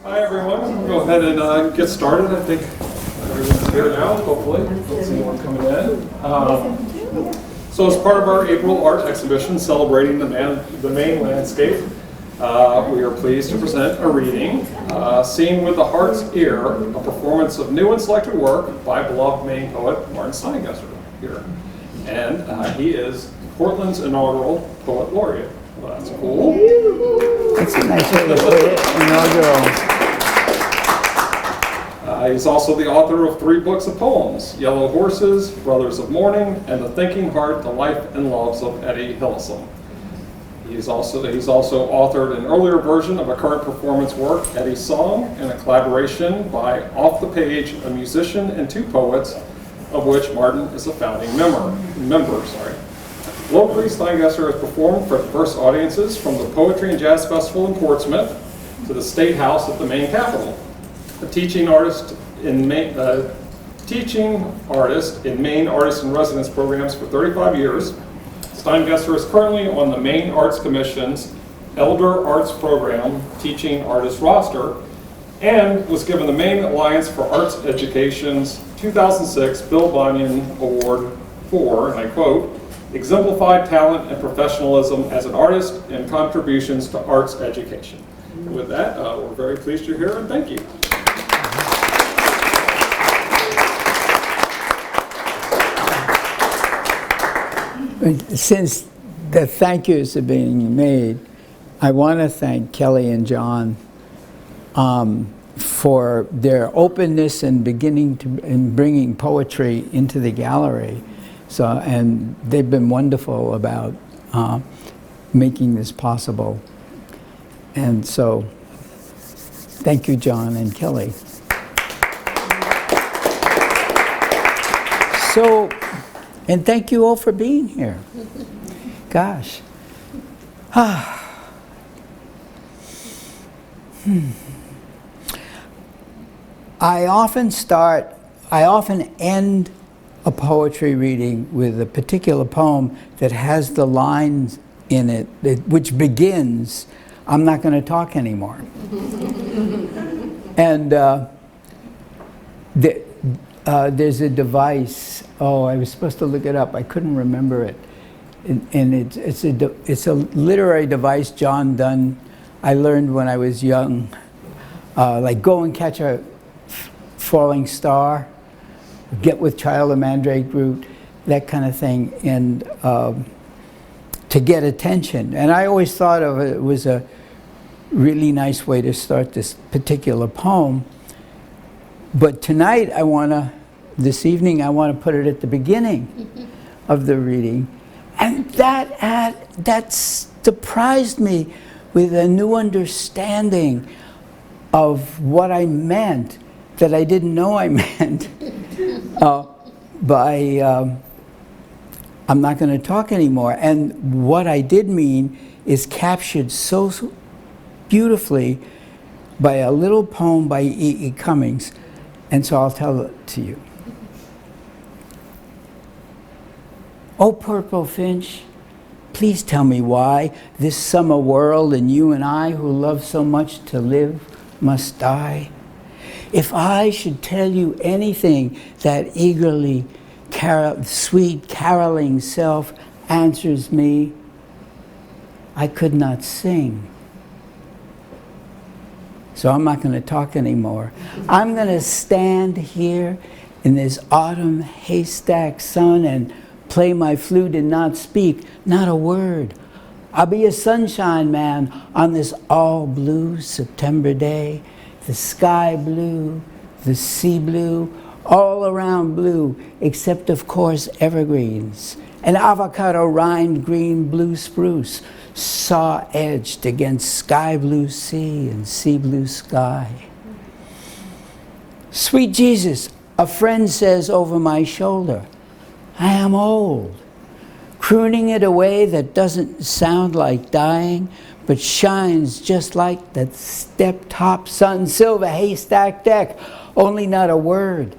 Hi everyone, we'll go ahead and get started. I think everyone's here now, hopefully. Don't see anyone coming in. So as part of our April art exhibition celebrating the Maine landscape, we are pleased to present a reading, Seen with the Heart's Ear, a performance of new and selected work by beloved Maine poet Martin Steingesser here. And he is Portland's inaugural Poet Laureate. Well, that's cool. That's a nice way to put it, inaugural. He's also the author of 3 books of poems, Yellow Horses, Brothers of Morning, and The Thinking Heart, The Life and Loves of Etty Hillesum. He's also authored an earlier version of a current performance work, Etty's Song, in a collaboration by Off the Page, a musician and 2 poets, of which Martin is a founding member. Locally, Steingesser has performed for diverse audiences from the Poetry and Jazz Festival in Portsmouth to the State House at the Maine Capitol. A teaching artist in Maine Artist-in-Residence programs for 35 years. Steingesser is currently on the Maine Arts Commission's Elder Arts Program teaching artist roster and was given the Maine Alliance for Arts Education's 2006 Bill Bonyun Award for, and I quote, exemplified talent and professionalism as an artist and contributions to arts education. And with that, we're very pleased you're here and thank you. Since the thank yous are being made, I want to thank Kelly and John for their openness in bringing poetry into the gallery. So, and they've been wonderful about making this possible. And so, thank you, John and Kelly. So, and thank you all for being here. Gosh. I often end a poetry reading with a particular poem that has the lines in it which begins, I'm not going to talk anymore. And there's a device, I was supposed to look it up, I couldn't remember it. And it's a literary device John done, I learned when I was young, like go and catch a falling star, get with child of mandrake root, that kind of thing, and to get attention. And I always thought of it was a really nice way to start this particular poem. But tonight, this evening, I want to put it at the beginning of the reading. And that surprised me with a new understanding of what I meant that I didn't know I meant I'm not going to talk anymore. And what I did mean is captured so beautifully by a little poem by E.E. Cummings. And so I'll tell it to you. Oh, purple finch, please tell me why this summer world and you and I who love so much to live must die. If I should tell you anything that eagerly sweet caroling self answers me, I could not sing. So I'm not going to talk anymore. I'm going to stand here in this autumn haystack sun and play my flute and not speak, not a word. I'll be a sunshine man on this all blue September day. The sky blue, the sea blue, all around blue, except of course evergreens. An avocado rind green blue spruce, saw edged against sky blue sea and sea blue sky. Sweet Jesus, a friend says over my shoulder, I am old, crooning it a way that doesn't sound like dying, but shines just like that step-top sun silver haystack deck, only not a word.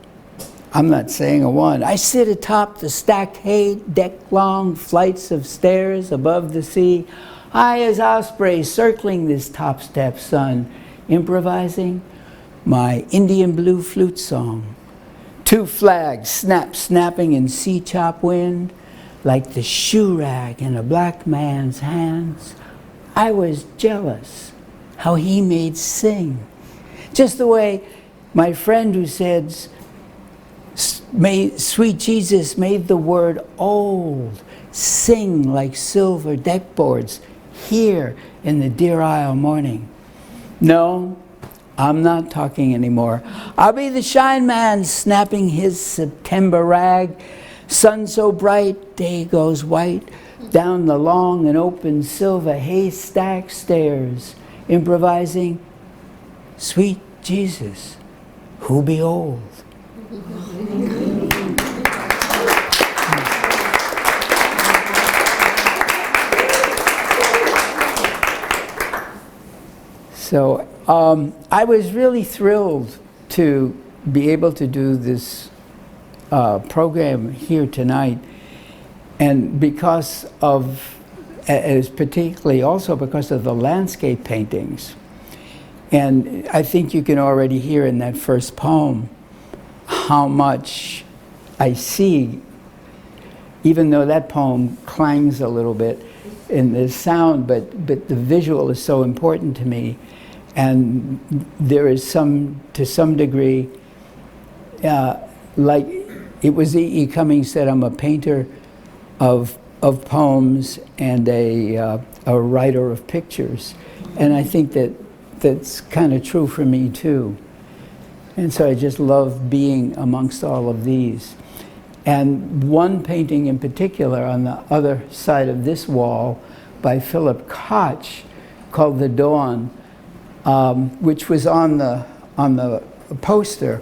I'm not saying a one. I sit atop the stacked hay deck-long flights of stairs above the sea, high as ospreys circling this top-step sun, improvising my Indian blue flute song. Two flags snap, snapping in sea-chop wind, like the shoe rag in a black man's hands. I was jealous how he made sing. Just the way my friend who said, sweet Jesus made the word old sing like silver deckboards here in the Deer Isle morning. No, I'm not talking anymore. I'll be the shine man snapping his September rag. Sun so bright, day goes white, down the long and open silver haystack stairs, improvising, sweet Jesus, who be old. So I was really thrilled to be able to do this program here tonight, and because of, as particularly also because of the landscape paintings. And I think you can already hear in that first poem how much I see, even though that poem clangs a little bit in the sound, but the visual is so important to me. And there is to some degree, like it was E.E. Cummings said, I'm a painter of poems and a writer of pictures. And I think that's kind of true for me too. And so I just love being amongst all of these. And one painting in particular on the other side of this wall by Philip Koch called The Dawn, which was on the poster.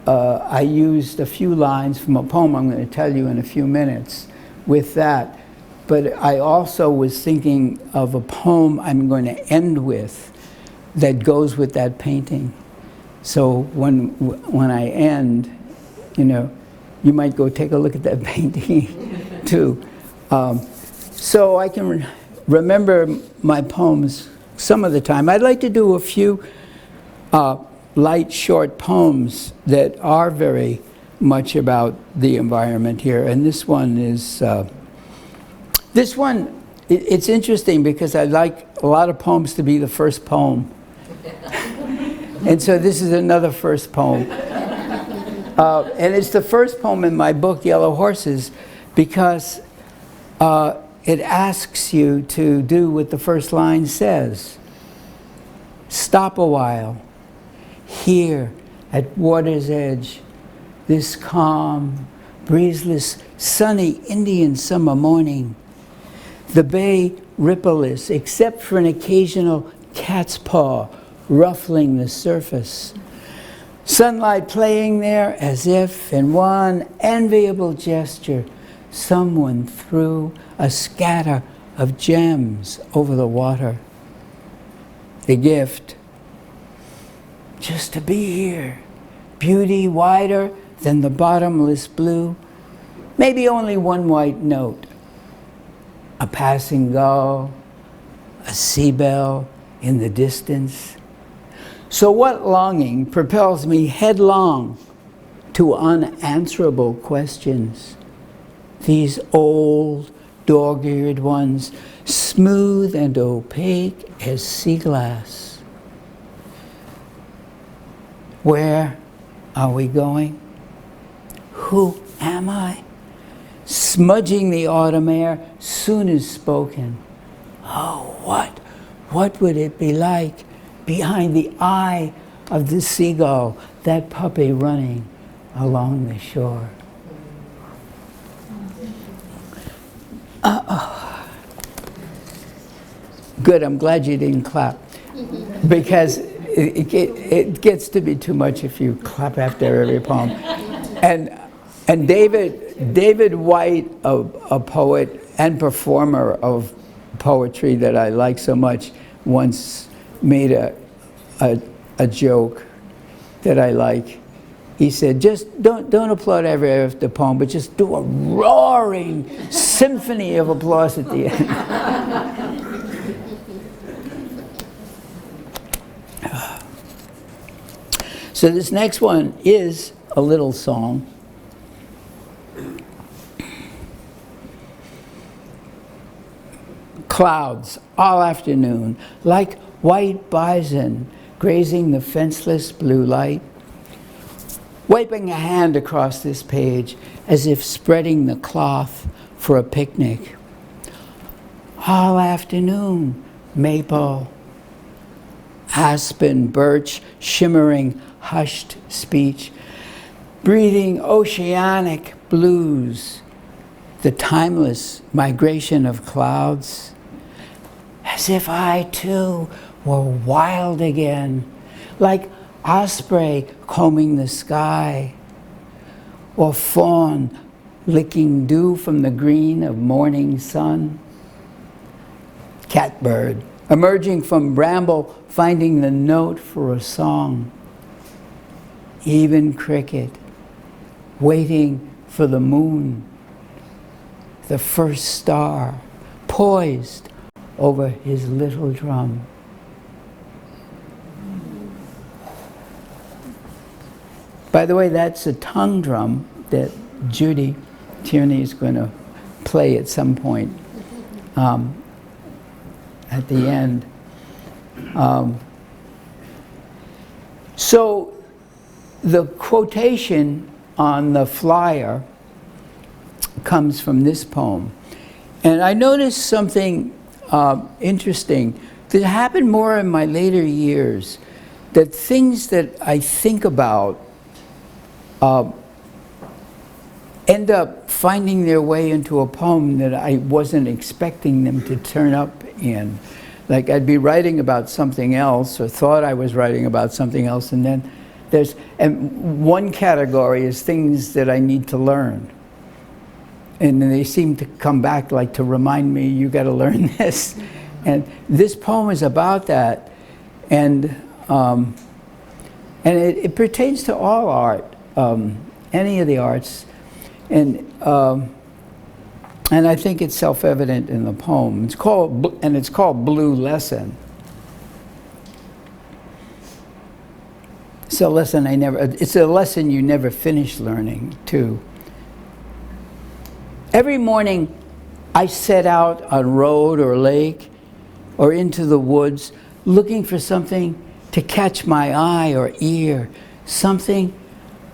I used a few lines from a poem I'm going to tell you in a few minutes with that. But I also was thinking of a poem I'm going to end with that goes with that painting. So when I end, you know, you might go take a look at that painting too. So I can remember my poems some of the time. I'd like to do a few light, short poems that are very much about the environment here. And this one is, it's interesting because I like a lot of poems to be the first poem. And so this is another first poem. And it's the first poem in my book, Yellow Horses, because it asks you to do what the first line says. Stop a while, here at water's edge, this calm, breezeless, sunny Indian summer morning. The bay rippleless, except for an occasional cat's paw ruffling the surface. Sunlight playing there as if, in one enviable gesture, someone threw a scatter of gems over the water. The gift, just to be here, beauty wider than the bottomless blue, maybe only one white note, a passing gull, a seabell in the distance. So what longing propels me headlong to unanswerable questions? These old, dog-eared ones, smooth and opaque as sea glass. Where are we going? Who am I? Smudging the autumn air soon as spoken. Oh, what would it be like behind the eye of the seagull, that puppy running along the shore? Good, I'm glad you didn't clap, because it gets to be too much if you clap after every poem. And David White, a poet and performer of poetry that I like so much, once made a joke that I like. He said, just don't applaud every after poem, but just do a roaring symphony of applause at the end. So this next one is a little song. Clouds all afternoon, like white bison grazing the fenceless blue light. Wiping a hand across this page as if spreading the cloth for a picnic. All afternoon, maple, aspen, birch, shimmering, hushed speech, breathing oceanic blues, the timeless migration of clouds, as if I too were wild again, like osprey combing the sky, or fawn licking dew from the green of morning sun. Catbird emerging from bramble, finding the note for a song. Even cricket waiting for the moon, the first star poised over his little drum. By the way, that's a tongue drum that Judy Tierney is going to play at some point at the end. So the quotation on the flyer comes from this poem. And I noticed something interesting that happened more in my later years, that things that I think about end up finding their way into a poem that I wasn't expecting them to turn up in. Like I'd be writing about something else, or thought I was writing about something else, and then and one category is things that I need to learn. And they seem to come back like to remind me, you got to learn this. And this poem is about that. And it pertains to all art, any of the arts. And I think it's self-evident in the poem. It's called Blue Lesson. It's a lesson you never finish learning, too. Every morning, I set out on road or lake or into the woods looking for something to catch my eye or ear, something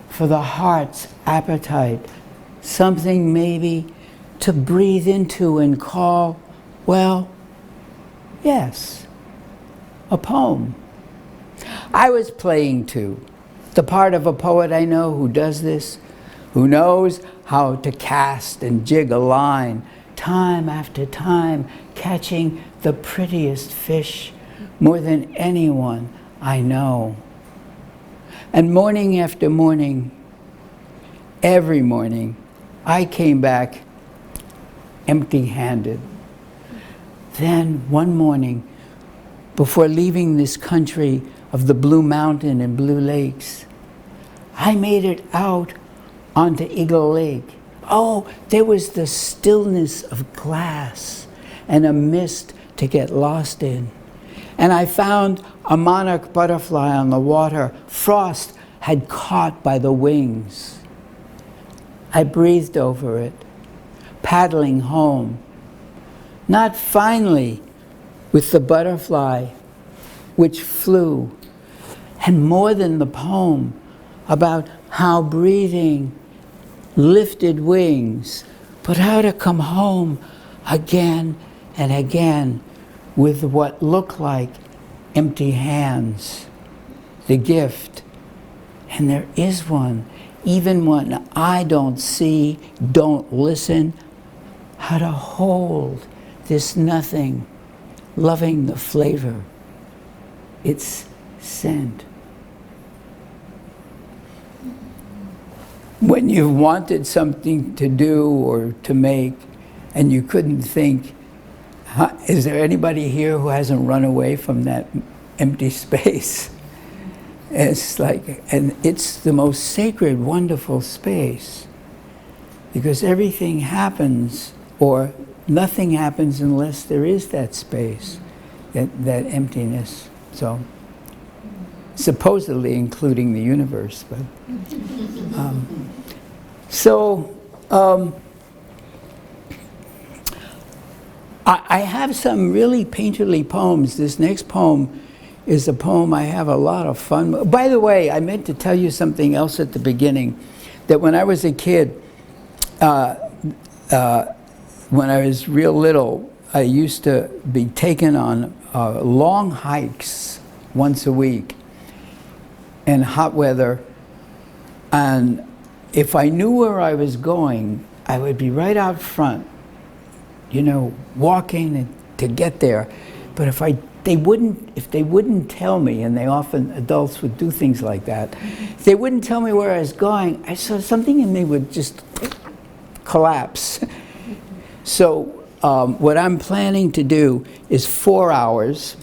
for the heart's appetite, something maybe to breathe into and call, well, yes, a poem. I was playing too, the part of a poet I know who does this, who knows how to cast and jig a line, time after time, catching the prettiest fish more than anyone I know. And morning after morning, every morning, I came back empty-handed. Then one morning, before leaving this country of the Blue Mountain and Blue Lakes, I made it out onto Eagle Lake. Oh, there was the stillness of glass and a mist to get lost in. And I found a monarch butterfly on the water, frost had caught by the wings. I breathed over it, paddling home, not finally with the butterfly which flew, and more than the poem about how breathing lifted wings, but how to come home again and again with what looked like empty hands, the gift. And there is one, even when I don't see, don't listen, how to hold this nothing, loving the flavor, its scent. When you wanted something to do or to make and you couldn't think, is there anybody here who hasn't run away from that empty space? It's like, and it's the most sacred, wonderful space, because everything happens, or nothing happens unless there is that space, that emptiness. So supposedly including the universe. But so I have some really painterly poems. This next poem is a poem I have a lot of fun with. By the way, I meant to tell you something else at the beginning, that when I was a kid, when I was real little, I used to be taken on long hikes once a week in hot weather, and if I knew where I was going, I would be right out front, you know, walking to get there. But if they wouldn't tell me, and adults would do things like that, if they wouldn't tell me where I was going, I saw something in me would just collapse. So what I'm planning to do is 4 hours.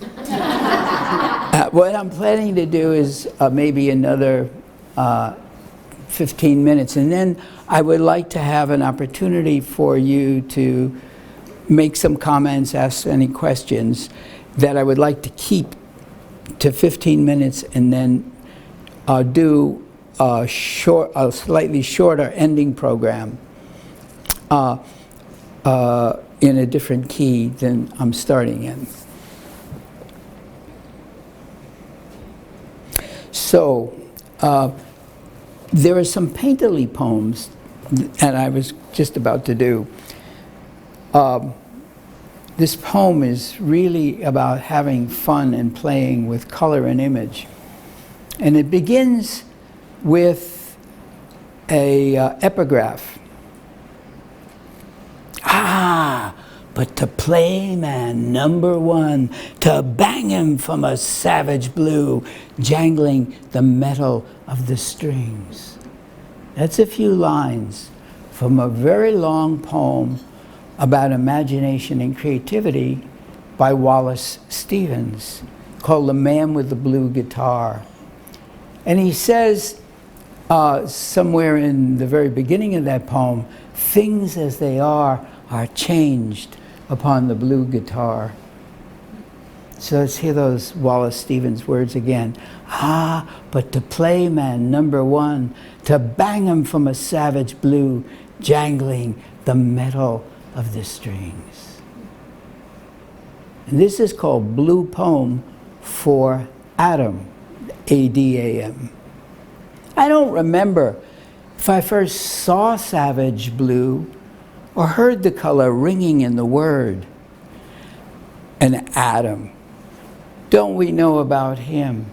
What I'm planning to do is maybe another 15 minutes, and then I would like to have an opportunity for you to make some comments, ask any questions that I would like to keep to 15 minutes, and then do a slightly shorter ending program in a different key than I'm starting in. So there are some painterly poems, and I was just about to do. This poem is really about having fun and playing with color and image. And it begins with a epigraph. But to play man number one, to bang him from a savage blue, jangling the metal of the strings. That's a few lines from a very long poem about imagination and creativity by Wallace Stevens, called The Man with the Blue Guitar. And he says somewhere in the very beginning of that poem, things as they are changed upon the blue guitar. So let's hear those Wallace Stevens words again. But to play man number one, to bang him from a savage blue, jangling the metal of the strings. And this is called Blue Poem for Adam, A-D-A-M. I don't remember if I first saw savage blue or heard the color ringing in the word. An Adam. Don't we know about him?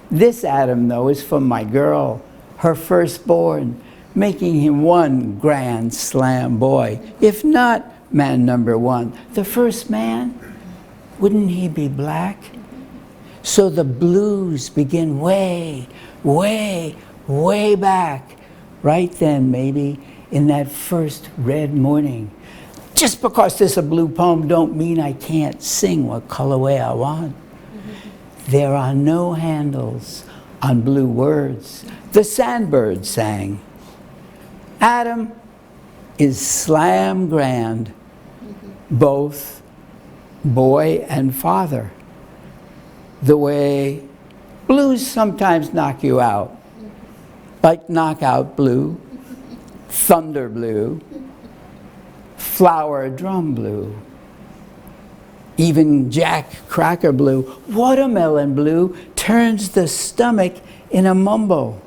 This Adam, though, is from my girl, her firstborn, making him one grand slam boy, if not man number one. The first man, wouldn't he be black? So the blues begin way, way, way back, right then maybe, in that first red morning. Just because this is a blue poem don't mean I can't sing what colorway I want. There are no handles on blue words. The sandbird sang. Adam is slam grand, both boy and father. The way blues sometimes knock you out, like knockout blue, thunder blue, flower drum blue, even Jack Cracker blue, watermelon blue turns the stomach in a mumble.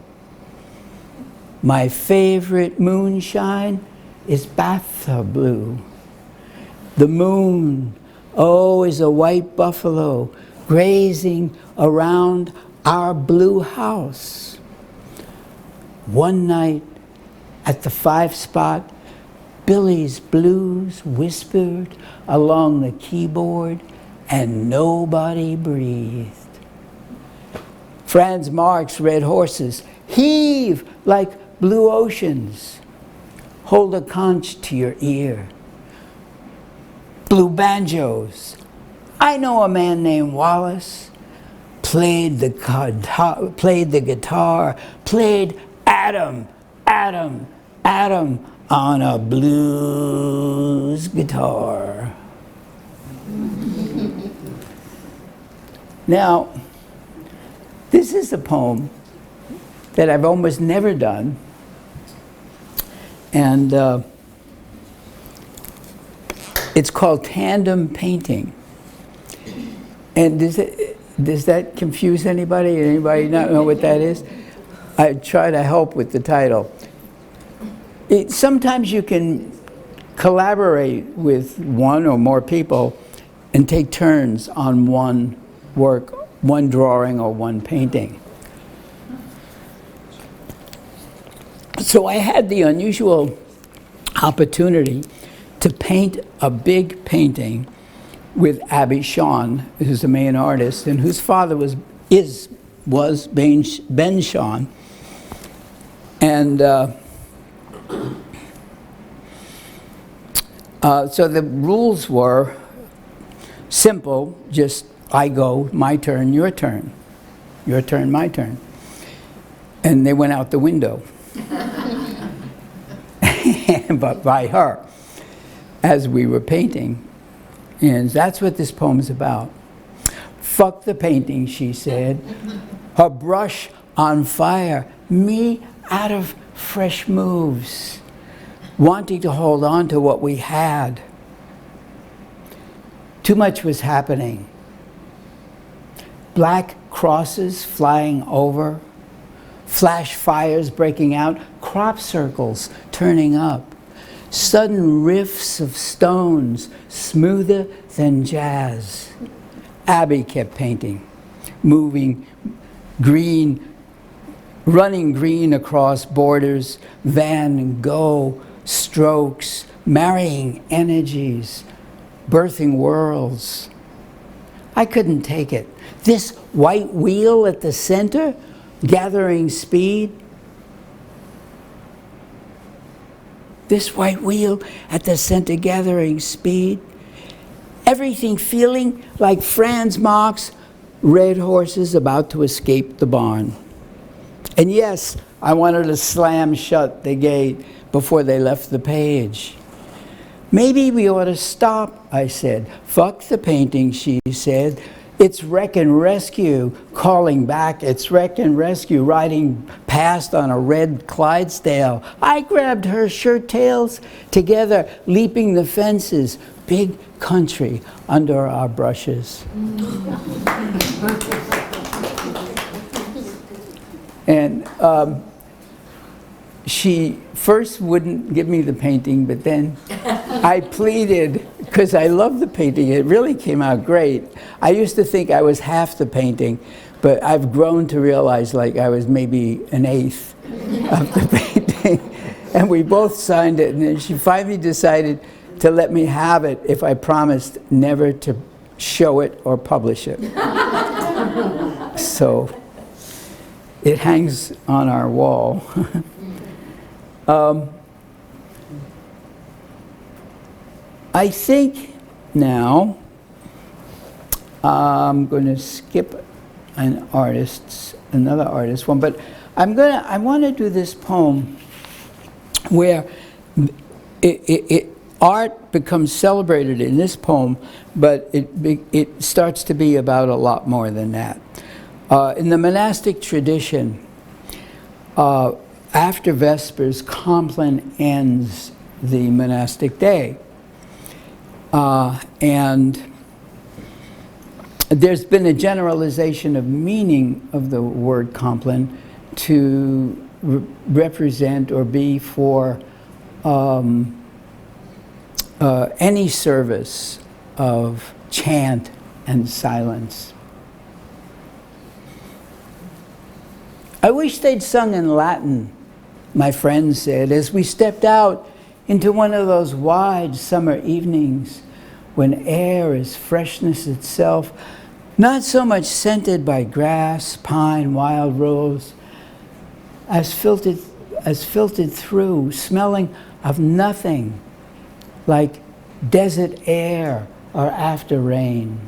My favorite moonshine is bathtub blue. The moon, is a white buffalo grazing around our blue house. One night at the 5-spot, Billy's blues whispered along the keyboard and nobody breathed. Franz Marc's red horses heave like blue oceans. Hold a conch to your ear. Blue banjos. I know a man named Wallace. Played the guitar, played Adam, Adam, Adam on a blues guitar. Now, This is a poem that I've almost never done. And it's called Tandem Painting. And does that confuse anybody? Anybody not know what that is? I try to help with the title. Sometimes you can collaborate with one or more people and take turns on one work, one drawing or one painting. So I had the unusual opportunity to paint a big painting with Abby Shawn, who's a Maine artist, and whose father was Ben Shawn. And so the rules were simple, just I go, my turn, your turn, my turn. And they went out the window. But by her, as we were painting. And that's what this poem's about. Fuck the painting, she said. Her brush on fire, me out of fresh moves, wanting to hold on to what we had. Too much was happening. Black crosses flying over, flash fires breaking out, crop circles turning up, sudden riffs of stones, smoother than jazz. Abby kept painting, moving green, running green across borders, Van Gogh strokes, marrying energies, birthing worlds. I couldn't take it. This white wheel at the center, gathering speed. This white wheel at the center, gathering speed. Everything feeling like Franz Marc's red horses about to escape the barn. And yes, I wanted to slam shut the gate before they left the page. Maybe we ought to stop, I said. Fuck the painting, she said. It's wreck and rescue, calling back. It's wreck and rescue, riding past on a red Clydesdale. I grabbed her shirt tails together, leaping the fences. Big country under our brushes. And she first wouldn't give me the painting, but then I pleaded, because I love the painting. It really came out great. I used to think I was half the painting, but I've grown to realize like I was maybe an eighth of the painting. And we both signed it, and then she finally decided to let me have it if I promised never to show it or publish it. So it hangs on our wall. I think now I'm going to skip another artist one, but I want to do this poem where art becomes celebrated in this poem, but it starts to be about a lot more than that. In the monastic tradition, after Vespers, Compline ends the monastic day. And there's been a generalization of meaning of the word Compline to represent or be for any service of chant and silence. I wish they'd sung in Latin, my friend said, as we stepped out into one of those wide summer evenings when air is freshness itself, not so much scented by grass, pine, wild rose, as filtered through, smelling of nothing, like desert air or after rain.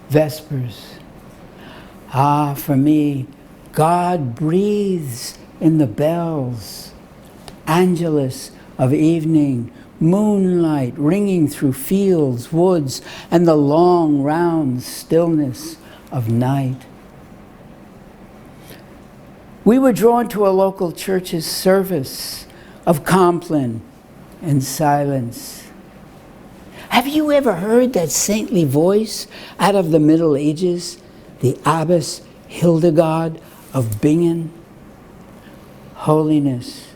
Vespers. Ah, for me, God breathes in the bells. Angelus of evening, moonlight ringing through fields, woods, and the long round stillness of night. We were drawn to a local church's service of Compline and silence. Have you ever heard that saintly voice out of the Middle Ages, the Abbess Hildegard of Bingen? Holiness.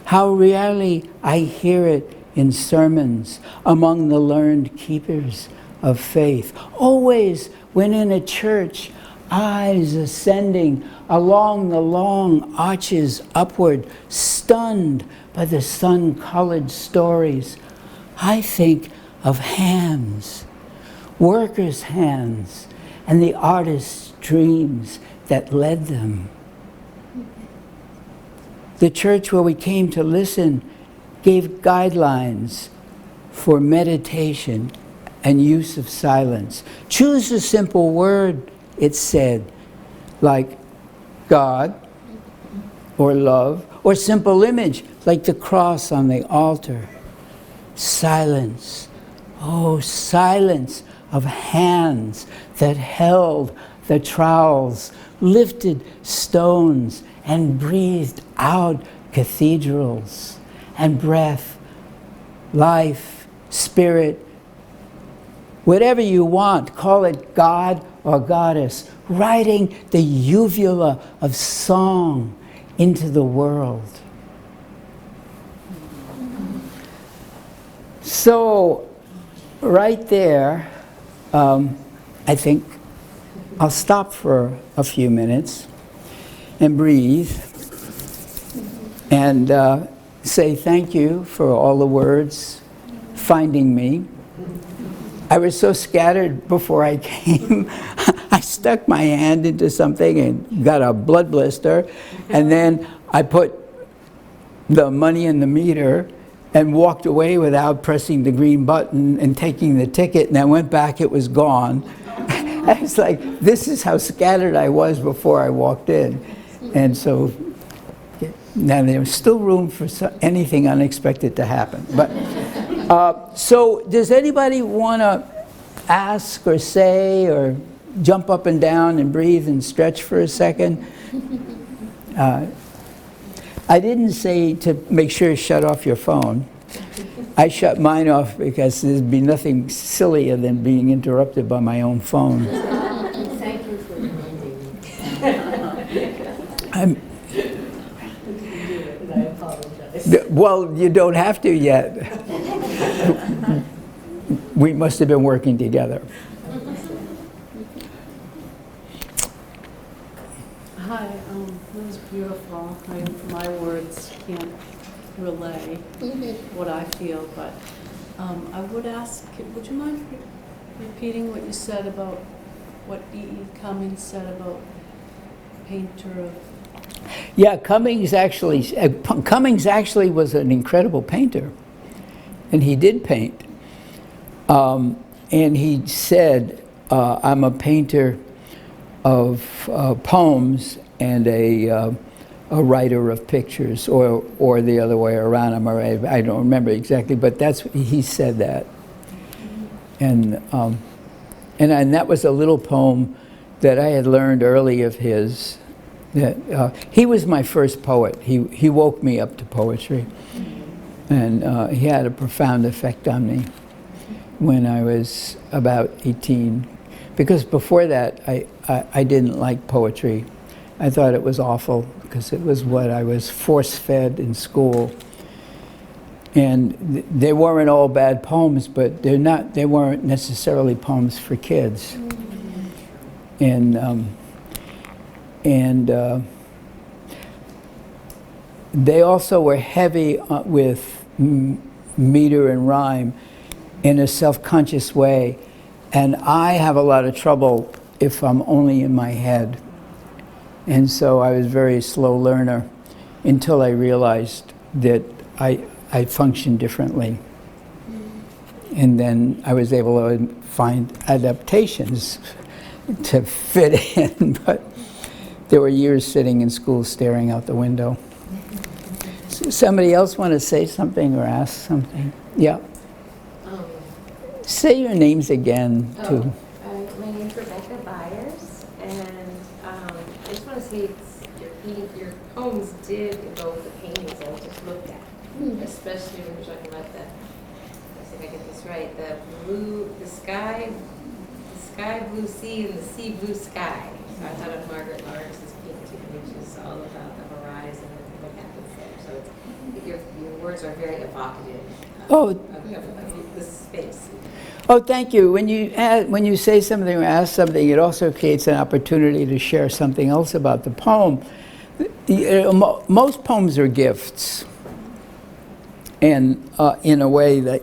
How rarely I hear it in sermons among the learned keepers of faith. Always when in a church, eyes ascending along the long arches upward, stunned by the sun-colored stories, I think of hands, workers' hands, and the artist's dreams that led them. The church where we came to listen gave guidelines for meditation and use of silence. Choose a simple word, it said, like God or love, or simple image like the cross on the altar. Silence, oh silence of hands that held the trowels, lifted stones, and breathed out cathedrals, and breath, life, spirit, whatever you want, call it God or goddess, writing the uvula of song into the world. So, right there, I think I'll stop for a few minutes and breathe and say thank you for all the words, finding me. I was so scattered before I came. I stuck my hand into something and got a blood blister, and then I put the money in the meter and walked away without pressing the green button and taking the ticket, and I went back, it was gone. I was like, this is how scattered I was before I walked in. And so now there's still room for anything unexpected to happen. But so does anybody want to ask or say or jump up and down and breathe and stretch for a second? I didn't say to make sure you shut off your phone. I shut mine off because there'd be nothing sillier than being interrupted by my own phone. Thank you for reminding me. I apologize. Well, you don't have to yet. We must have been working together. Hi, that was beautiful. My words can't relay what I feel, but I would ask, would you mind repeating what you said about what E.E. Cummings said about painter of... Yeah, Cummings actually was an incredible painter, and he did paint. And he said, I'm a painter of poems and a writer of pictures, or the other way around. I don't remember exactly, but he said that. And that was a little poem that I had learned early of his. He was my first poet. He woke me up to poetry, and he had a profound effect on me when I was about 18. Because before that, I didn't like poetry. I thought it was awful because it was what I was force-fed in school. And they weren't all bad poems, but they weren't necessarily poems for kids. And they also were heavy with meter and rhyme in a self-conscious way. And I have a lot of trouble if I'm only in my head. And so I was a very slow learner until I realized that I functioned differently. And then I was able to find adaptations to fit in, but there were years sitting in school staring out the window. Somebody else want to say something or ask something? Yeah. Say your names again, too. My My name's Rebecca Byers, and I just want to say your poems did evoke the paintings I just looked at, especially when you're talking about let's see if I get this right, the sky blue sea and the sea blue sky. So I thought of Margaret Largis's painting, which is all about the horizon and what happens there. So your words are very evocative of this space. Oh, thank you. When you say something or ask something, it also creates an opportunity to share something else about the poem. Most poems are gifts, and in a way that,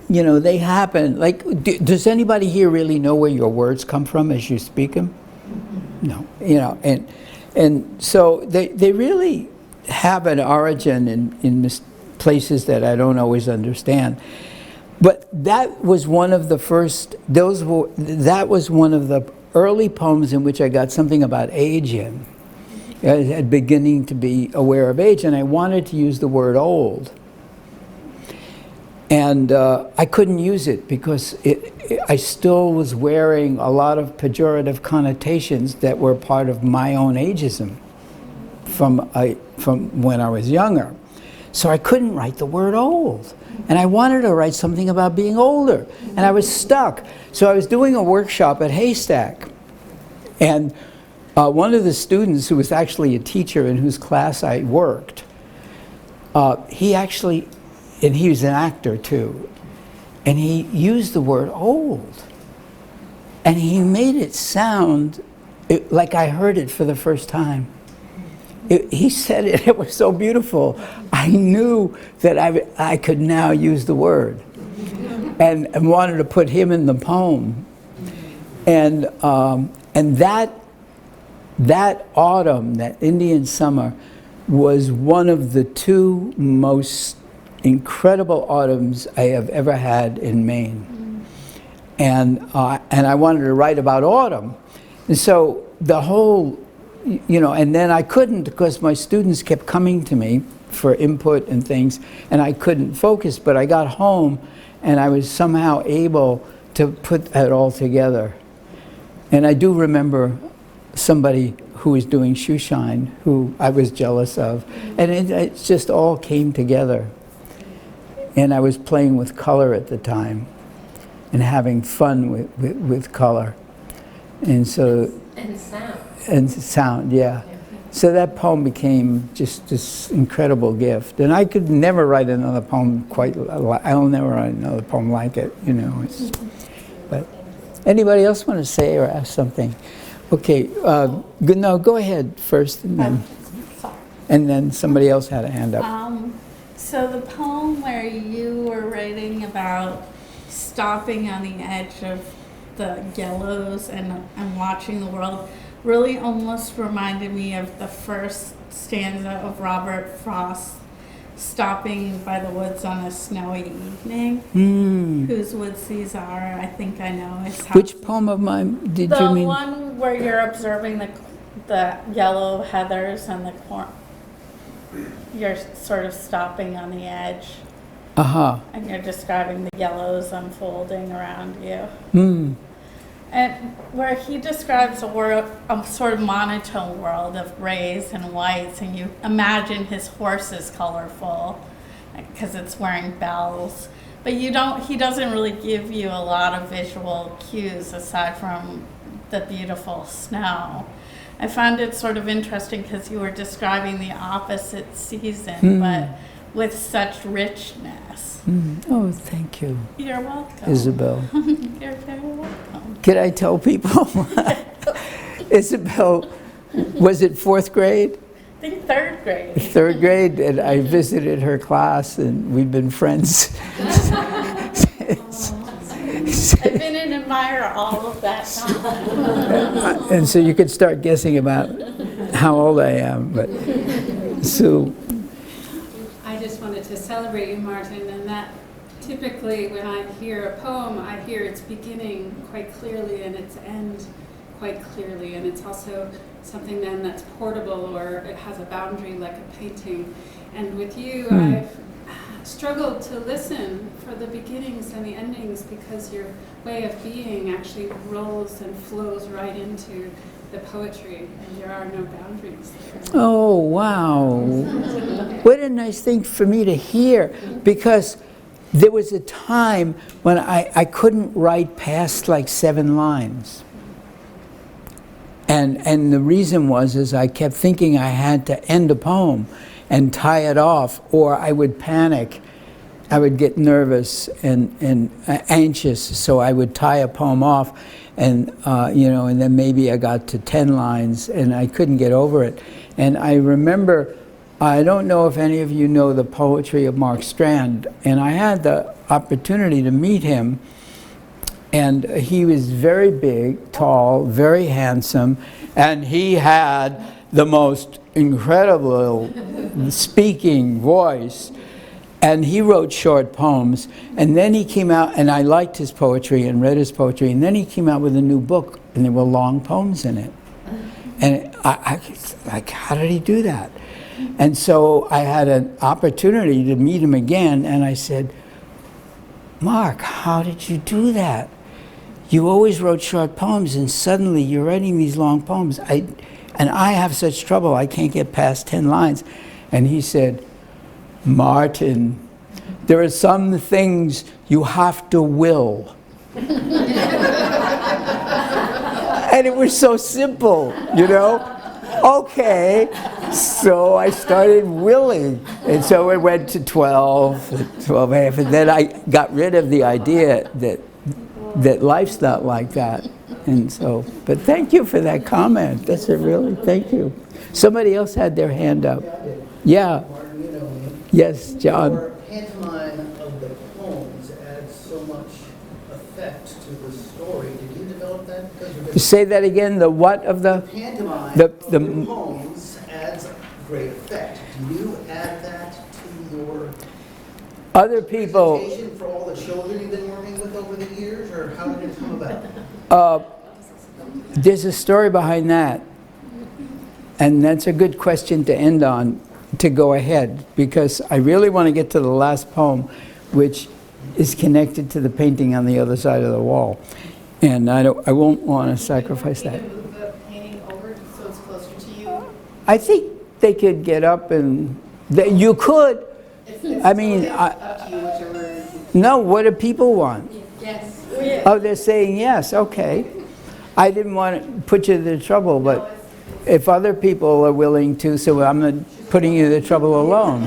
you know, they happen. Like, does anybody here really know where your words come from as you speak them? No. You know, and so they really have an origin in places that I don't always understand. But that was one of the first, that was one of the early poems in which I got something about age in. I had beginning to be aware of age, and I wanted to use the word old. And I couldn't use it because I still was wearing a lot of pejorative connotations that were part of my own ageism from when I was younger. So I couldn't write the word old. And I wanted to write something about being older, and I was stuck. So I was doing a workshop at Haystack, and one of the students, who was actually a teacher in whose class I worked, he was an actor too, and he used the word old, and he made it sound like I heard it for the first time. He said it, it was so beautiful. I knew that I could now use the word, and wanted to put him in the poem. And that autumn, that Indian summer, was one of the two most incredible autumns I have ever had in Maine. And I wanted to write about autumn. And so the whole, you know, and then I couldn't because my students kept coming to me for input and things, and I couldn't focus, but I got home and I was somehow able to put that all together. And I do remember somebody who was doing shoeshine who I was jealous of, and it just all came together. And I was playing with color at the time and having fun with color. And so... And sound. And sound, yeah. So that poem became just this incredible gift. And I could never write another poem I'll never write another poem like it, you know. But anybody else want to say or ask something? Okay, no, go ahead first, and then somebody else had a hand up. So the poem where you were writing about stopping on the edge of the gallows and watching the world really almost reminded me of the first stanza of Robert Frost, stopping by the woods on a snowy evening. Whose woods these are, I think I know. Which poem of mine did you mean? The one where you're observing the yellow heathers and the corn. You're sort of stopping on the edge. And you're describing the yellows unfolding around you. And where he describes a sort of monotone world of grays and whites, and you imagine his horse is colorful because it's wearing bells, but he doesn't really give you a lot of visual cues aside from the beautiful snow. I found it sort of interesting because you were describing the opposite season, but with such richness. Oh, thank you. You're welcome. Isabel. You're very welcome. Can I tell people? Isabel, was it 4th grade? I think 3rd grade. 3rd grade, and I visited her class, and we've been friends. I've been an admirer all of that time. And so you could start guessing about how old I am. But Sue. I just wanted to celebrate you, Martin, and that typically when I hear a poem, I hear its beginning quite clearly and its end quite clearly, and it's also something then that's portable or it has a boundary like a painting. And with you, I've struggled to listen for the beginnings and the endings because your way of being actually rolls and flows right into the poetry, and there are no boundaries there. Oh, wow. What a nice thing for me to hear, because there was a time when I couldn't write past like 7 lines. And the reason was I kept thinking I had to end a poem and tie it off, or I would panic. I would get nervous and anxious, so I would tie a poem off, and you know, and then maybe I got to 10 lines and I couldn't get over it. And I remember, I don't know if any of you know the poetry of Mark Strand, and I had the opportunity to meet him, and he was very big, tall, very handsome, and he had the most incredible speaking voice. And he wrote short poems, and then he came out, and I liked his poetry and read his poetry, and then he came out with a new book, and there were long poems in it. And I like, how did he do that? And so I had an opportunity to meet him again, and I said, Mark, how did you do that? You always wrote short poems, and suddenly you're writing these long poems. And I have such trouble, I can't get past 10 lines. And he said, Martin, there are some things you have to will. And it was so simple, you know? Okay, so I started willing. And so it went to 12 and a half, and then I got rid of the idea that life's not like that. And so, but thank you for that comment. That's a really, thank you. Somebody else had their hand up. Yeah. Yes, John. Your pantomime of the poems adds so much effect to the story. Did you develop that? Say that again, the what of the? Pantomime The of the poems adds great effect. Do you add that to your Other people, presentation for all the children you've been working with over the years, or how did it come about? there's a story behind that. And that's a good question to end on, to go ahead, because I really want to get to the last poem, which is connected to the painting on the other side of the wall. And I won't want to sacrifice that. Move the painting over so it's closer to you? I think they could get up and, you could. I mean, Up to you, whichever. no, what do people want? Yes. Oh, they're saying yes, okay. I didn't want to put you to trouble, but if other people are willing to, so I'm not putting you to trouble alone.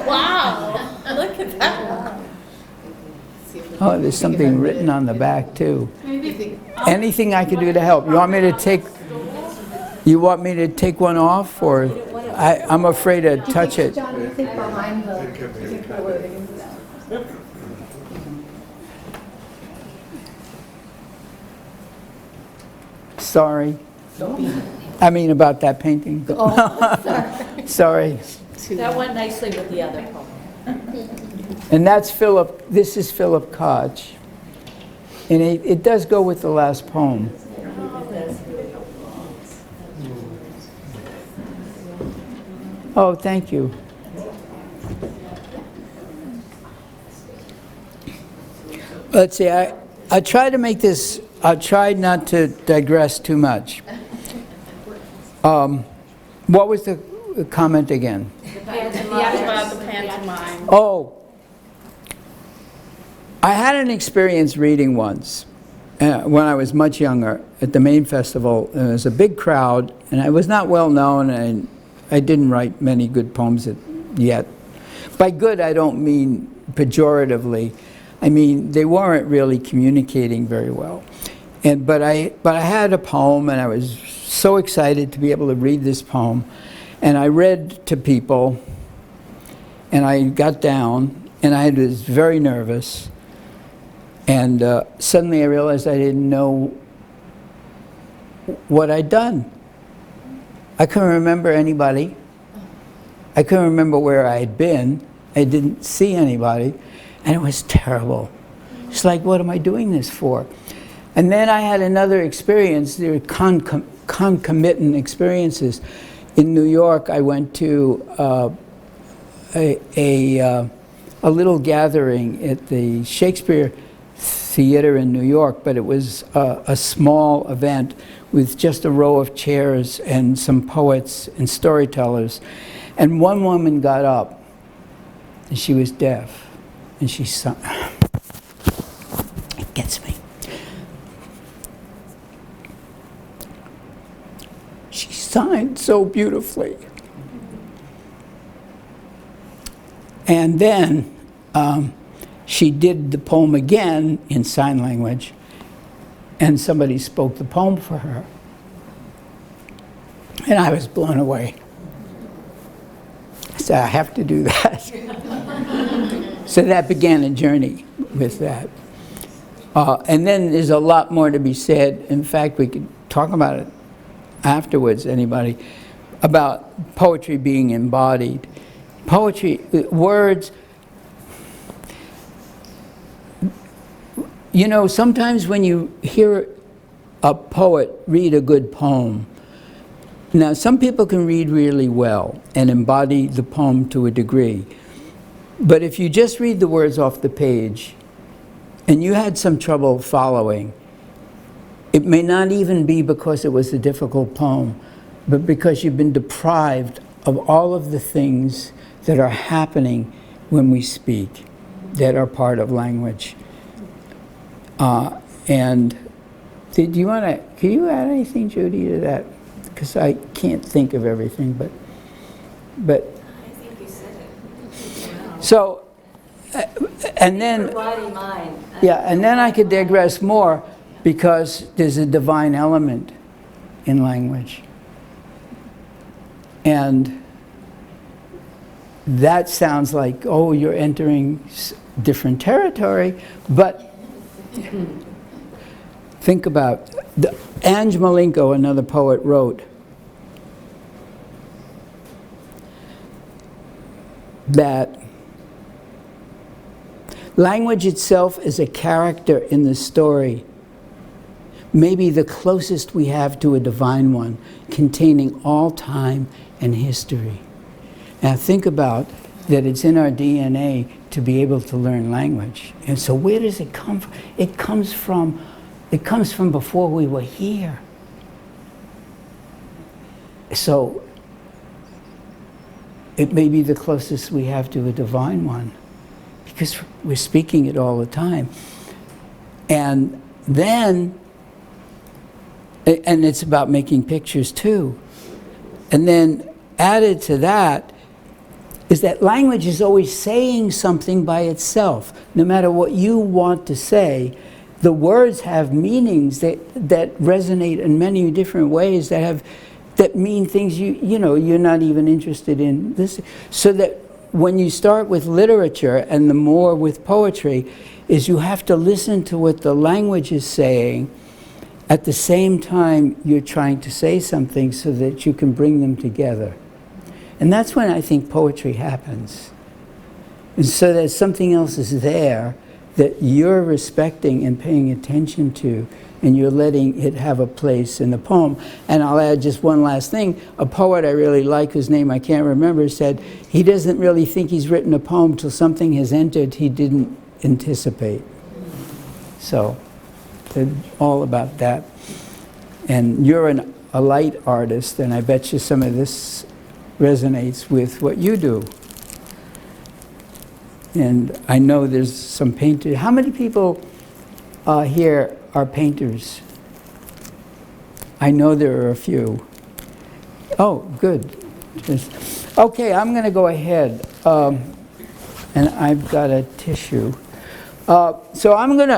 Wow, look at that. Oh, there's something written on the back too. Maybe. Anything I can do to help? You want me to take one off, or I'm afraid to touch it. John, you think behind the loading. Sorry. I mean about that painting. Sorry. That went nicely with the other poem. And that's Philip, this is Philip Koch. And it does go with the last poem. Oh, thank you. Let's see, I try to make this, I'll try not to digress too much. What was the comment again? About the pantomime. Oh, I had an experience reading once when I was much younger at the Maine Festival. There was a big crowd, and I was not well known, and I didn't write many good poems yet. By good, I don't mean pejoratively. I mean, they weren't really communicating very well. But I had a poem, and I was so excited to be able to read this poem. And I read to people, and I got down, and I was very nervous. And suddenly I realized I didn't know what I'd done. I couldn't remember anybody. I couldn't remember where I had been. I didn't see anybody. And it was terrible. It's like, what am I doing this for? And then I had another experience. There were concomitant experiences. In New York, I went to a a little gathering at the Shakespeare Theater in New York, but it was a small event with just a row of chairs and some poets and storytellers. And one woman got up, and she was deaf, and she sung. It gets me. She sang so beautifully. And then she did the poem again in sign language, and somebody spoke the poem for her. And I was blown away. I said, I have to do that. So that began a journey with that. And then there's a lot more to be said. In fact, we could talk about it afterwards, anybody, about poetry being embodied. Poetry, words, you know, sometimes when you hear a poet read a good poem, now some people can read really well and embody the poem to a degree, but if you just read the words off the page and you had some trouble following, it may not even be because it was a difficult poem, but because you've been deprived of all of the things that are happening when we speak, that are part of language. And do you want to, can you add anything, Judy, to that? Because I can't think of everything, but. I think you said it. So, and then. Body, mind. Yeah, and then I could digress more because there's a divine element in language. And that sounds like, oh, you're entering different territory, but think about, Ange Malenko, another poet, wrote that language itself is a character in the story, maybe the closest we have to a divine one, containing all time and history. Now think about that it's in our DNA to be able to learn language. And so where does it come from? It comes from before we were here. So it may be the closest we have to a divine one because we're speaking it all the time. And then, and it's about making pictures too. And then added to that is that language is always saying something by itself. No matter what you want to say, the words have meanings that resonate in many different ways that mean things you know you're not even interested in. This, so that when you start with literature and the more with poetry, is you have to listen to what the language is saying at the same time you're trying to say something so that you can bring them together. And that's when I think poetry happens. And so that something else is there that you're respecting and paying attention to, and you're letting it have a place in the poem. And I'll add just one last thing. A poet I really like, whose name I can't remember, said he doesn't really think he's written a poem till something has entered he didn't anticipate. So, they're all about that. And you're a light artist, and I bet you some of this resonates with what you do. And I know there's some painters. How many people here are painters? I know there are a few. Oh, good. Okay, I'm going to go ahead. And I've got a tissue. So I'm going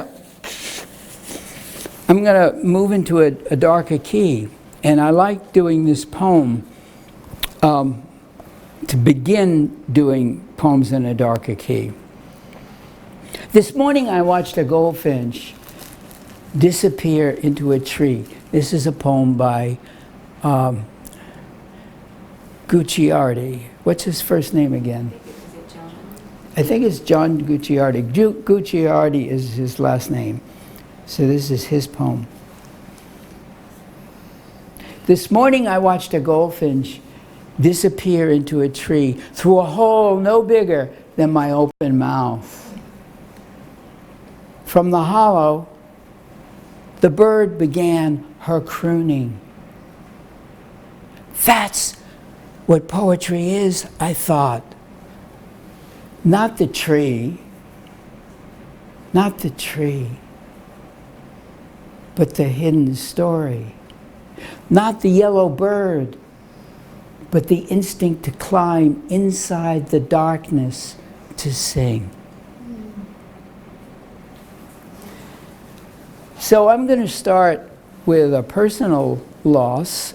to move into a darker key. And I like doing this poem to begin doing poems in a darker key. This morning I watched a goldfinch disappear into a tree. This is a poem by Gucciardi. What's his first name again? I think it's John Gucciardi. Gucciardi is his last name. So this is his poem. This morning I watched a goldfinch disappear into a tree through a hole no bigger than my open mouth. From the hollow, the bird began her crooning. That's what poetry is, I thought. Not the tree, not the tree, but the hidden story. Not the yellow bird, but the instinct to climb inside the darkness to sing. So I'm going to start with a personal loss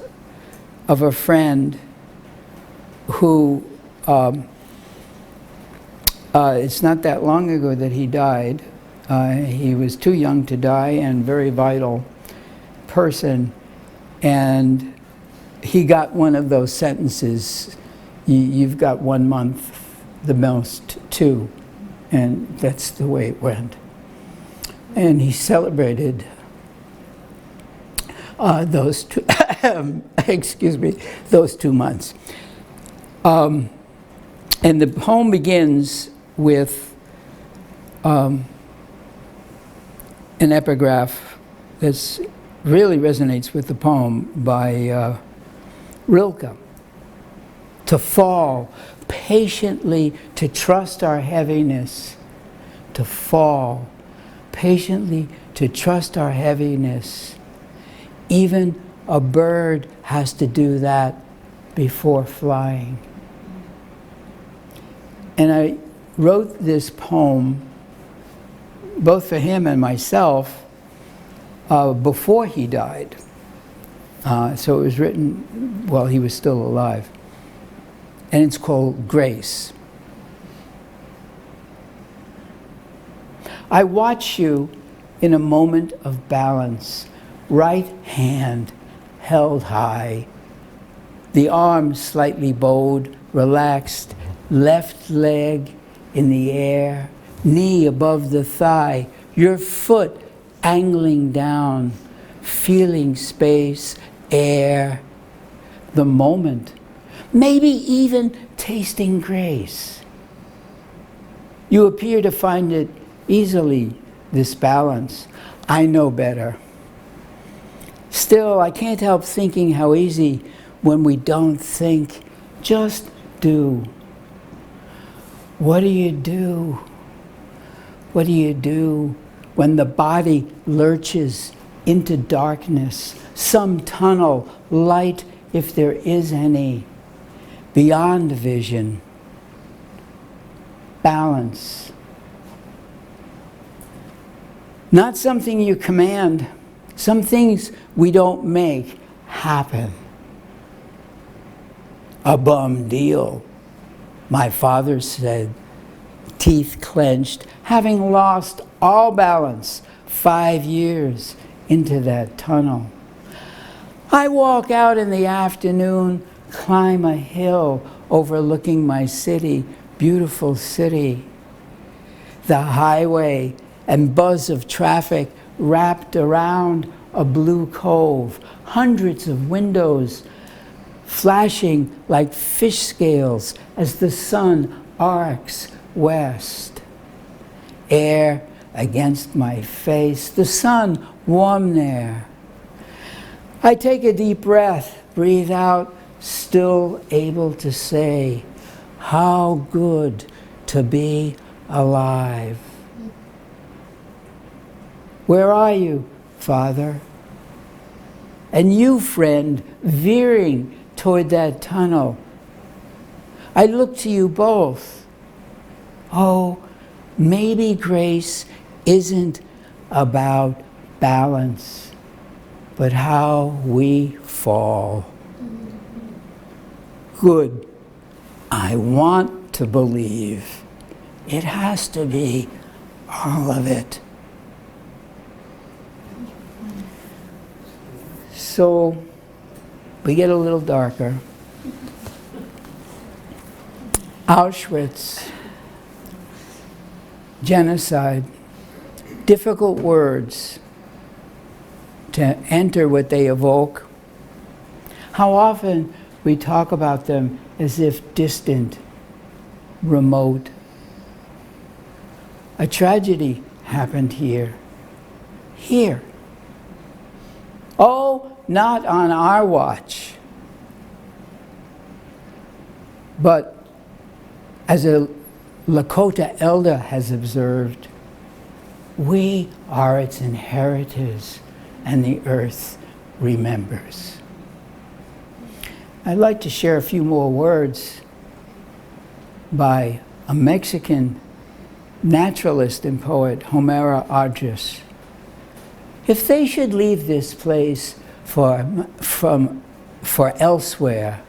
of a friend who, it's not that long ago that he died. He was too young to die and very vital person. And he got one of those sentences, you've got 1 month, the most 2. And that's the way it went. And he celebrated those 2, excuse me, those 2 months. And the poem begins with an epigraph that really resonates with the poem by Rilke. To fall, patiently to trust our heaviness. To fall, patiently to trust our heaviness. Even a bird has to do that before flying. And I wrote this poem, both for him and myself, before he died. So it was written while he was still alive. And it's called Grace. I watch you in a moment of balance, right hand held high, the arm slightly bowed, relaxed, left leg in the air, knee above the thigh, your foot angling down, feeling space, air, the moment, maybe even tasting grace. You appear to find it easily, this balance. I know better. Still, I can't help thinking how easy when we don't think, just do. What do you do? What do you do when the body lurches into darkness, some tunnel, light if there is any, beyond vision? Balance. Not something you command. Some things we don't make happen. A bum deal, my father said, teeth clenched, having lost all balance 5 years into that tunnel. I walk out in the afternoon, climb a hill overlooking my city, beautiful city. The highway and buzz of traffic wrapped around a blue cove, hundreds of windows flashing like fish scales as the sun arcs west. Air against my face, the sun warm there. I take a deep breath, breathe out, still able to say, how good to be alive. Where are you, Father? And you, friend, veering toward that tunnel. I look to you both. Oh, maybe grace isn't about balance, but how we fall. Good. I want to believe. It has to be all of it. So we get a little darker. Auschwitz, genocide, difficult words to enter what they evoke. How often we talk about them as if distant, remote, A tragedy happened here. Here. Oh, not on our watch. But as a Lakota elder has observed, we are its inheritors, and the earth remembers. I'd like to share a few more words by a Mexican naturalist and poet, Homero Ardress. If they should leave this place for elsewhere,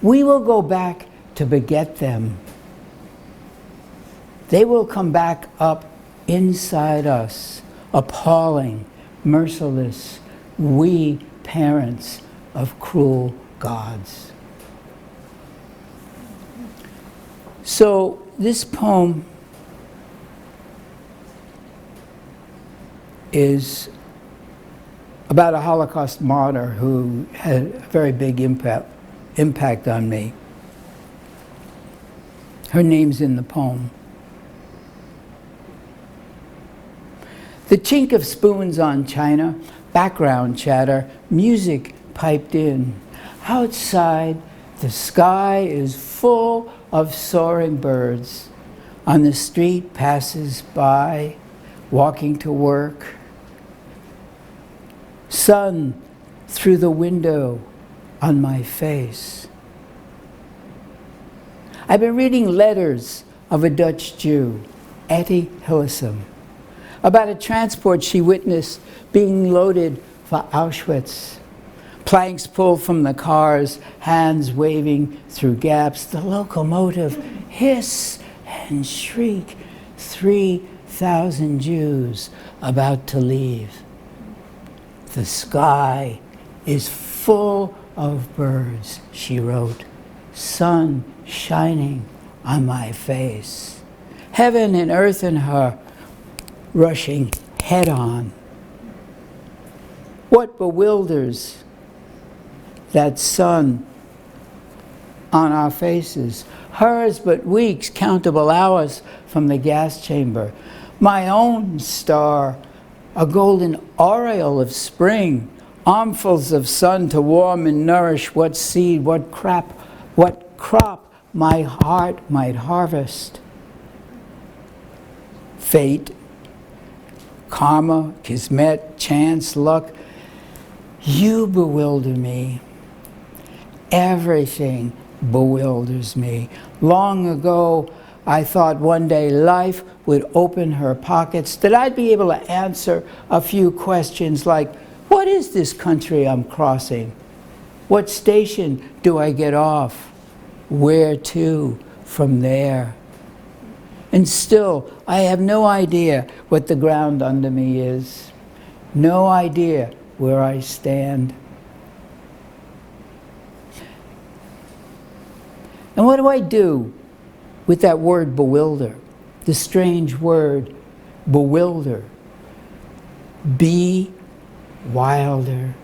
we will go back to beget them. They will come back up inside us, appalling, merciless, we parents of cruel gods. So this poem is about a Holocaust martyr who had a very big impact on me. Her name's in the poem. The chink of spoons on china, background chatter, music piped in. Outside, the sky is full of soaring birds. On the street, passers by, walking to work. Sun through the window on my face. I've been reading letters of a Dutch Jew, Etty Hillesum, about a transport she witnessed being loaded for Auschwitz. Planks pulled from the cars, hands waving through gaps, the locomotive hiss and shriek. 3,000 Jews about to leave. The sky is full of birds, she wrote, sun shining on my face. Heaven and earth in her, rushing head on. What bewilders that sun on our faces? Hers but weeks, countable hours from the gas chamber. My own star, a golden aureole of spring, armfuls of sun to warm and nourish what seed, what crop my heart might harvest. Fate, karma, kismet, chance, luck, you bewilder me. Everything bewilders me. Long ago, I thought one day life would open her pockets, that I'd be able to answer a few questions like, what is this country I'm crossing? What station do I get off? Where to from there? And still, I have no idea what the ground under me is. No idea where I stand. And what do I do with that word bewilder? The strange word bewilder. Be wilder.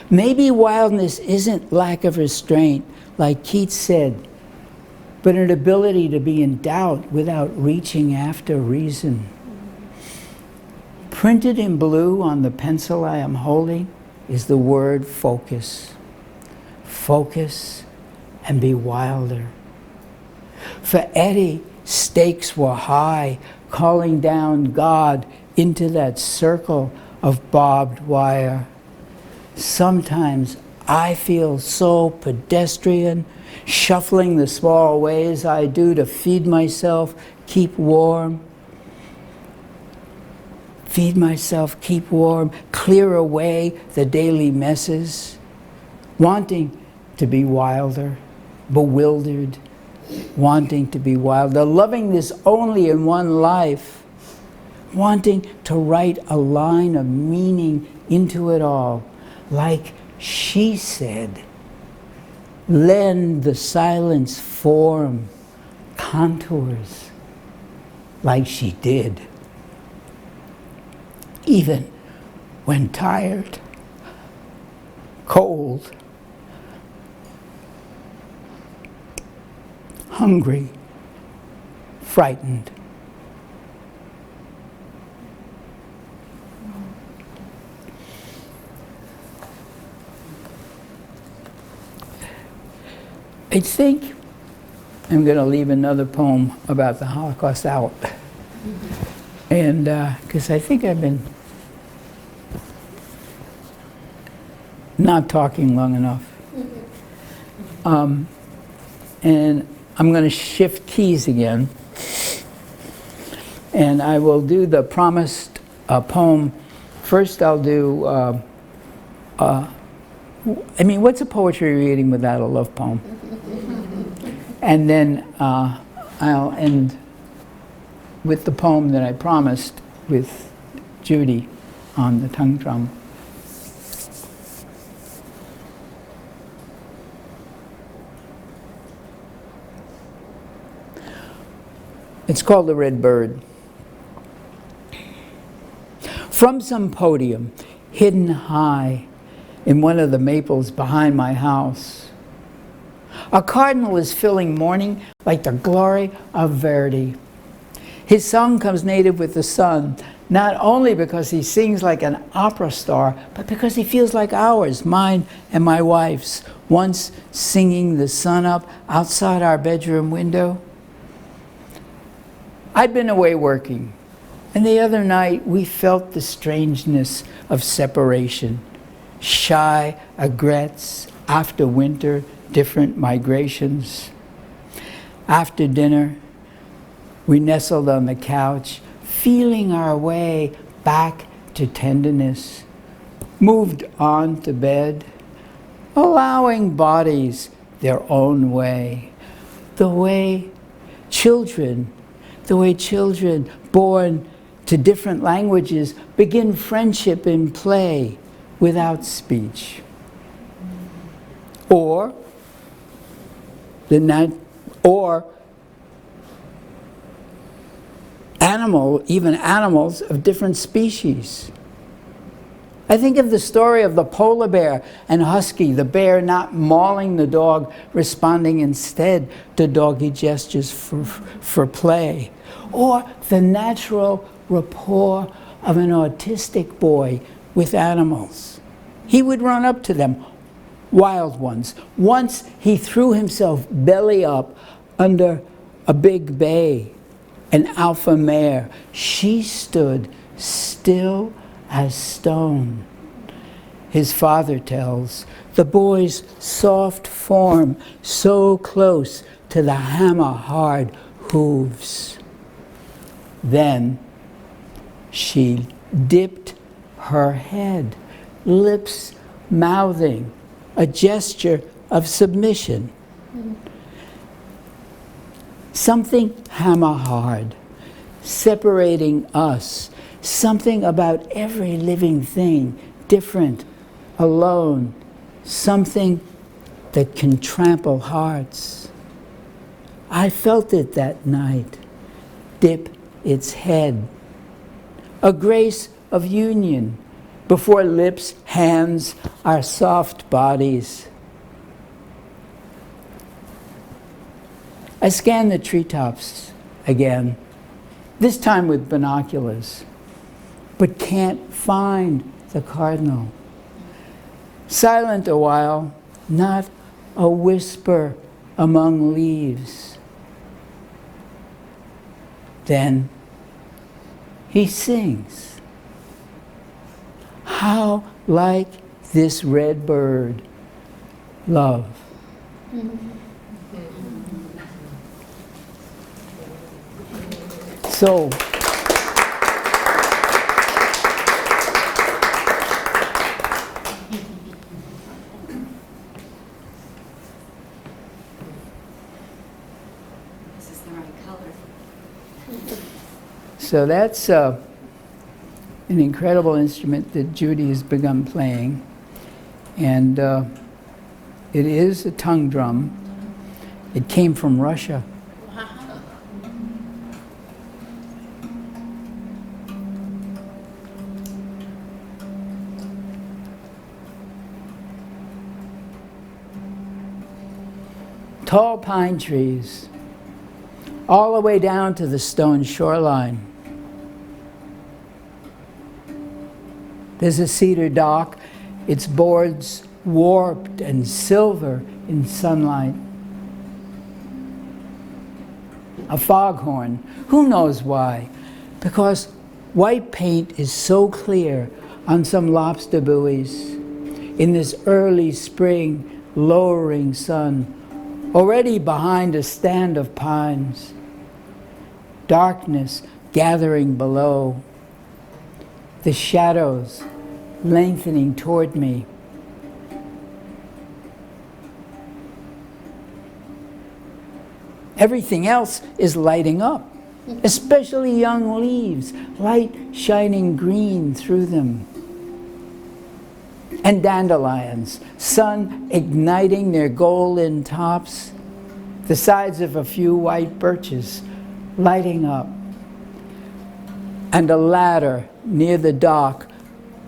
Maybe wildness isn't lack of restraint, like Keats said, but an ability to be in doubt without reaching after reason. Printed in blue on the pencil I am holding is the word focus. Focus and be wilder. For Etty, stakes were high, calling down God into that circle of barbed wire. Sometimes I feel so pedestrian, shuffling the small ways I do to feed myself, keep warm. Feed myself, keep warm, clear away the daily messes, wanting to be wilder, bewildered, wanting to be wilder, loving this only in one life, wanting to write a line of meaning into it all, like she said, lend the silence form, contours, like she did. Even when tired, cold, hungry, frightened, I think I'm going to leave another poem about the Holocaust out. And because I think I've been not talking long enough. And I'm going to shift keys again. And I will do the promised poem. First I'll do, I mean, what's a poetry reading without a love poem? And then I'll end with the poem that I promised with Judy on the tongue drum. It's called The Red Bird. From some podium, hidden high in one of the maples behind my house, a cardinal is filling morning like the glory of Verdi. His song comes native with the sun, not only because he sings like an opera star, but because he feels like ours, mine and my wife's, once singing the sun up outside our bedroom window. I'd been away working, and the other night we felt the strangeness of separation. Shy regrets after winter, different migrations. After dinner, we nestled on the couch, feeling our way back to tenderness, moved on to bed, allowing bodies their own way, the way children born to different languages begin friendship in play without speech. Or even animals of different species. I think of the story of the polar bear and husky, the bear not mauling the dog, responding instead to doggy gestures for play. Or the natural rapport of an autistic boy with animals. He would run up to them, wild ones. Once he threw himself belly up under a big bay, an alpha mare. She stood still as stone. His father tells, the boy's soft form so close to the hammer-hard hooves. Then she dipped her head, lips mouthing, a gesture of submission. Something hammer-hard, separating us, something about every living thing, different, alone, something that can trample hearts. I felt it that night, dip its head, a grace of union before lips, hands, our soft bodies. I scan the treetops again, this time with binoculars, but can't find the cardinal. Silent a while, not a whisper among leaves. Then he sings. How like this red bird, love. So, This is the right color. so that's an incredible instrument that Judy has begun playing. And it is a tongue drum. It came from Russia. Tall pine trees, all the way down to the stone shoreline. There's a cedar dock, its boards warped and silver in sunlight. a foghorn. Who knows why? Because white paint is so clear on some lobster buoys in this early spring lowering sun, already behind a stand of pines. Darkness gathering below, the shadows lengthening toward me. Everything else is lighting up, especially young leaves, light shining green through them. And dandelions, sun igniting their golden tops, the sides of a few white birches lighting up. And a ladder near the dock,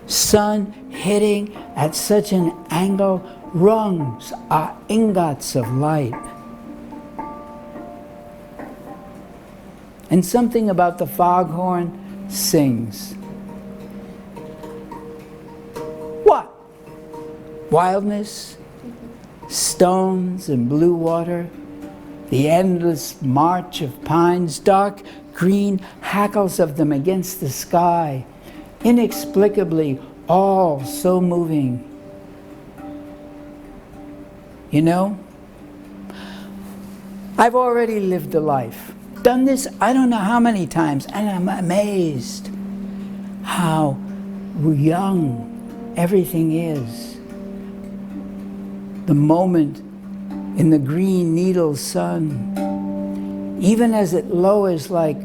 sun hitting at such an angle, rungs are ingots of light. And something about the foghorn sings. What? Wildness, stones and blue water, the endless march of pines, dark green hackles of them against the sky, inexplicably all so moving. You know, I've already lived a life, done this I don't know how many times, and I'm amazed how young everything is. The moment in the green needle sun, even as it lowers like,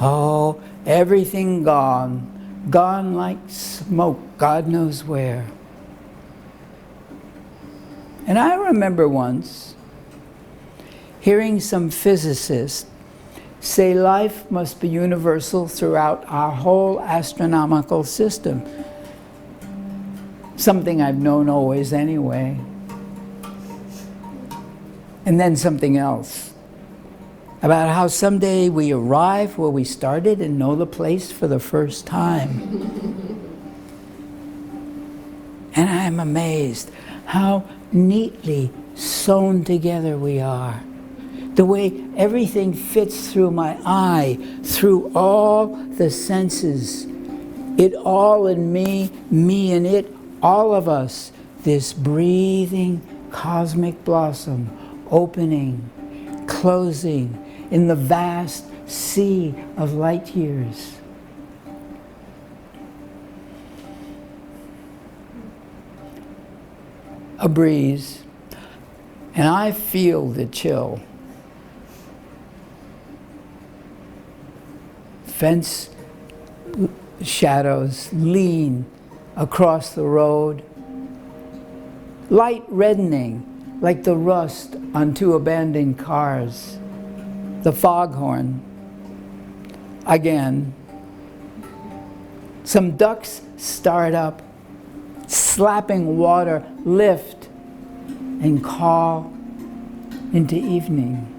oh, everything gone, gone like smoke, God knows where. And I remember once hearing some physicist say life must be universal throughout our whole astronomical system. Something I've known always anyway. And then something else about how someday we arrive where we started and know the place for the first time. And I'm amazed how neatly sewn together we are. The way everything fits through my eye, through all the senses. It all in me, me and it, all of us. This breathing cosmic blossom, opening, closing in the vast sea of light years. A breeze, and I feel the chill. Fence shadows lean across the road, light reddening like the rust on two abandoned cars. The foghorn, again. Some ducks start up, slapping water, lift and call into evening.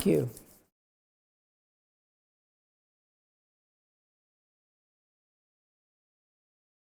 Thank you.